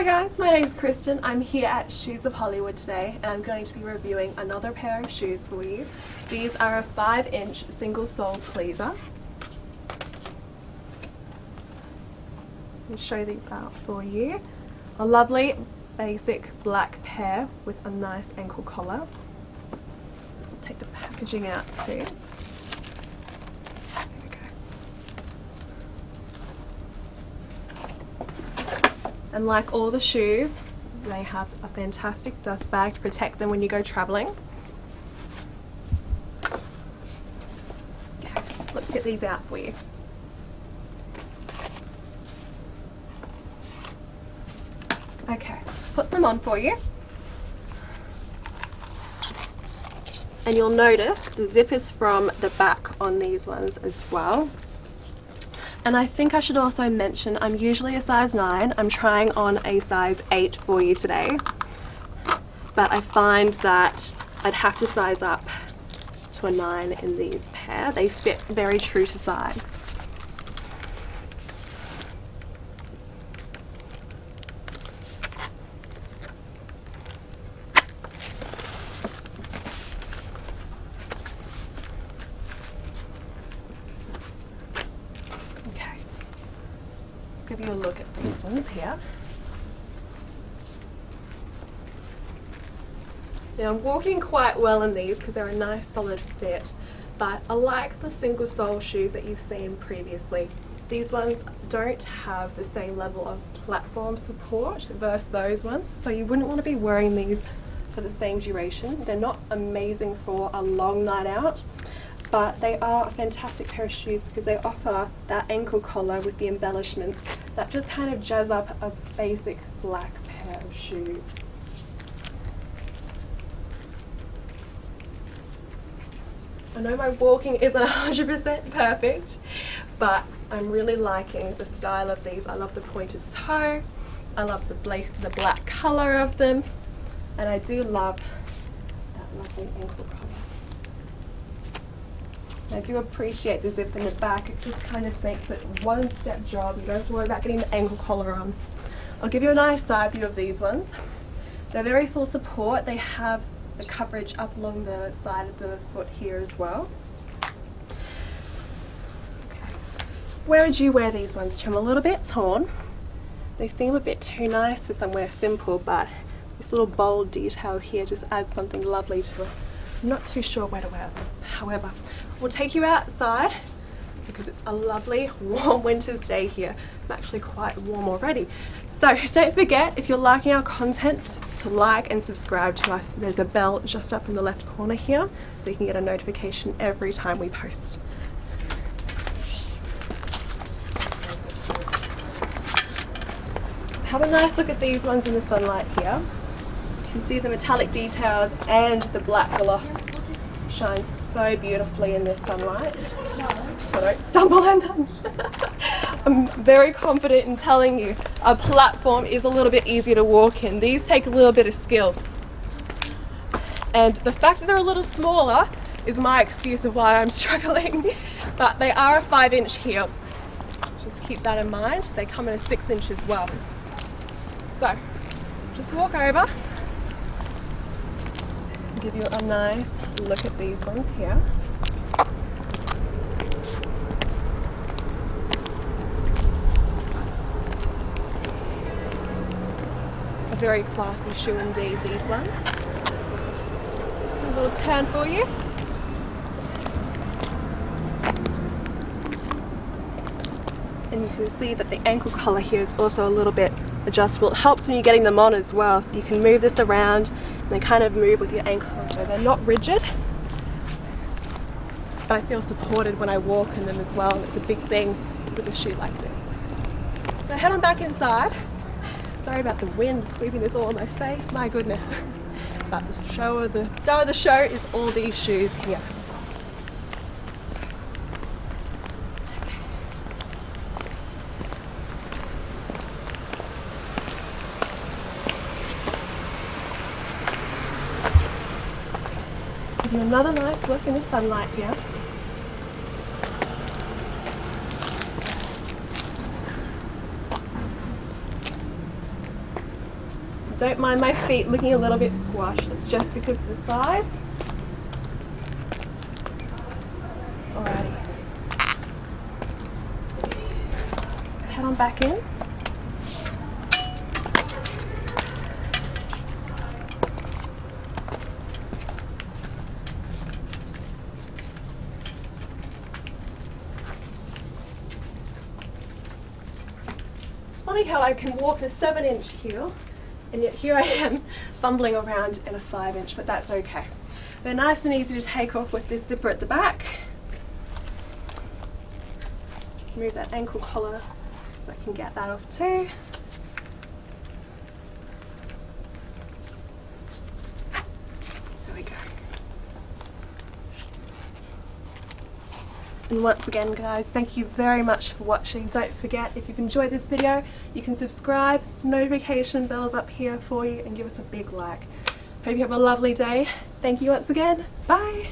Hi guys, my name's Kristen. I'm here at Shoes of Hollywood today and I'm going to be reviewing another pair of shoes for you. These are a 5-inch single sole pleaser. I'll show these out for you. A lovely basic black pair with a nice ankle collar. I'll take the packaging out too. And like all the shoes, they have a fantastic dust bag to protect them when you go traveling. Okay, let's get these out for you. Okay, put them on for you. And you'll notice the zip is from the back on these ones as well. And I think I should also mention I'm usually a size 9. I'm trying on a size 8 for you today. But I find that I'd have to size up to a 9 in these pair. They fit very true to size. Give you a look at these ones here. Now I'm walking quite well in these because they're a nice solid fit, but I like the single sole shoes that you've seen previously. These ones don't have the same level of platform support versus those ones, so you wouldn't want to be wearing these for the same duration. They're not amazing for a long night out, but they are a fantastic pair of shoes because they offer that ankle collar with the embellishments that just kind of jazz up a basic black pair of shoes. I know my walking isn't 100% perfect, but I'm really liking the style of these. I love the pointed toe, I love the black color of them, and I do love that lovely ankle collar. I do appreciate the zip in the back. It just kind of makes it one-step job. You don't have to worry about getting the ankle collar on. I'll give you a nice side view of these ones. They're very full support. They have the coverage up along the side of the foot here as well. Okay. Where would you wear these ones to? I'm a little bit torn. They seem a bit too nice for somewhere simple, but this little bold detail here just adds something lovely to it. I'm not too sure where to wear them. However, we'll take you outside because it's a lovely warm winter's day here. I'm actually quite warm already. So don't forget, if you're liking our content, to like and subscribe to us. There's a bell just up in the left corner here so you can get a notification every time we post. So have a nice look at these ones in the sunlight here. You can see the metallic details and the black gloss shines so beautifully in this sunlight. I don't stumble on them. I'm very confident in telling you a platform is a little bit easier to walk in. These take a little bit of skill. And the fact that they're a little smaller is my excuse of why I'm struggling. But they are a 5-inch heel. Just keep that in mind. They come in a 6-inch as well. So just walk over. Give you a nice look at these ones here. A very classy shoe indeed, these ones. Do a little turn for you. And you can see that the ankle collar here is also a little bit adjustable. It helps when you're getting them on as well. You can move this around and they kind of move with your ankle, so they're not rigid. But I feel supported when I walk in them as well, and it's a big thing with a shoe like this. So head on back inside. Sorry about the wind sweeping this all on my face, my goodness. But the star of the show is all these shoes here. Give you another nice look in the sunlight here. Don't mind my feet looking a little bit squashed, it's just because of the size. Alrighty. Let's head on back in. Funny how I can walk a 7-inch heel and yet here I am fumbling around in a 5-inch, but that's okay. They're nice and easy to take off with this zipper at the back. Remove that ankle collar so I can get that off too. There we go. And once again guys, thank you very much for watching. Don't forget, if you've enjoyed this video, you can subscribe, notification bells up here for you, and give us a big like. Hope you have a lovely day. Thank you once again. Bye!